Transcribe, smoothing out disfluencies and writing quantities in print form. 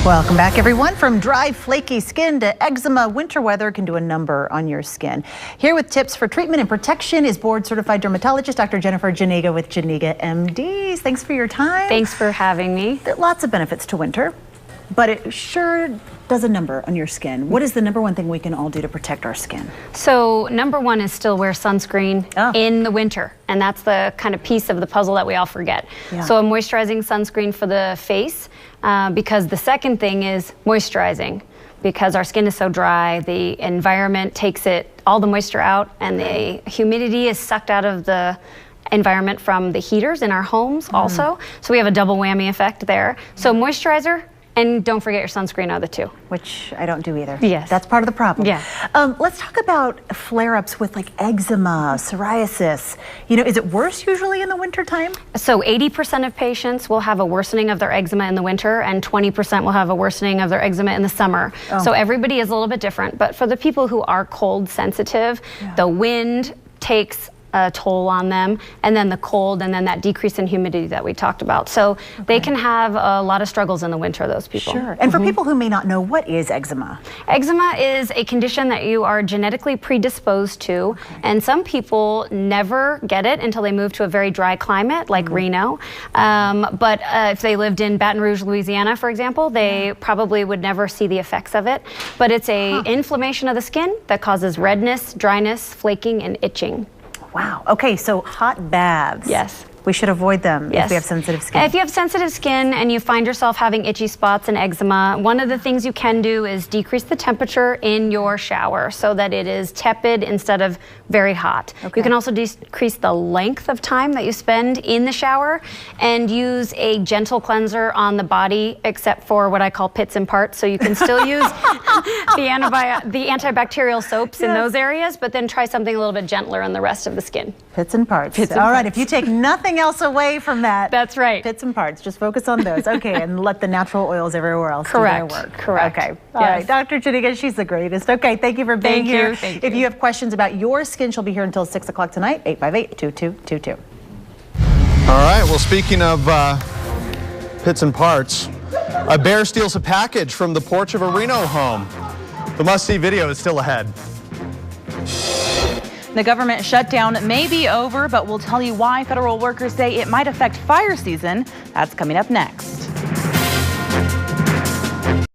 Welcome back, everyone. From dry, flaky skin to eczema, winter weather can do a number on your skin. Here with tips for treatment and protection is board-certified dermatologist Dr. Jennifer Janiga with Janiga MDs. Thanks for your time. Thanks for having me. There are lots of benefits to winter, but it sure does a number on your skin. What is the number one thing we can all do to protect our skin? So number one is still wear sunscreen in the winter. And that's the kind of piece of the puzzle that we all forget. Yeah. So a moisturizing sunscreen for the face, because the second thing is moisturizing. Because our skin is so dry, the environment takes all the moisture out, and the humidity is sucked out of the environment from the heaters in our homes also. So we have a double whammy effect there. So moisturizer, and don't forget your sunscreen are the two. Which I don't do either. Yes. That's part of the problem. Yeah. Let's talk about flare-ups with like eczema, psoriasis. You know, is it worse usually in the winter time? So 80% of patients will have a worsening of their eczema in the winter, and 20% will have a worsening of their eczema in the summer. So everybody is a little bit different. But for the people who are cold sensitive, the wind takes a toll on them, and then the cold, and then that decrease in humidity that we talked about. So they can have a lot of struggles in the winter, those people. Sure. And for people who may not know, what is eczema? Eczema is a condition that you are genetically predisposed to, and some people never get it until they move to a very dry climate, like Reno. But if they lived in Baton Rouge, Louisiana, for example, they probably would never see the effects of it. But it's a inflammation of the skin that causes redness, dryness, flaking, and itching. Wow. Okay, so hot baths. Yes. We should avoid them if we have sensitive skin. If you have sensitive skin and you find yourself having itchy spots and eczema, one of the things you can do is decrease the temperature in your shower so that it is tepid instead of very hot. You can also decrease the length of time that you spend in the shower, and use a gentle cleanser on the body, except for what I call pits and parts. So you can still use the antibacterial soaps in those areas, but then try something a little bit gentler on the rest of the skin. Pits and parts. All right, if you take nothing else away from that. That's right. Pits and parts. Just focus on those. Okay, and let the natural oils everywhere else do their work. Correct. Okay. All right. Dr. Janiga, she's the greatest. Okay, thank you for being here. Thank you. If you have questions about your skin, she'll be here until 6 o'clock tonight, 858-2222. All right, well, speaking of pits and parts, a bear steals a package from the porch of a Reno home. The must-see video is still ahead. The government shutdown may be over, but we'll tell you why federal workers say it might affect fire season. That's coming up next.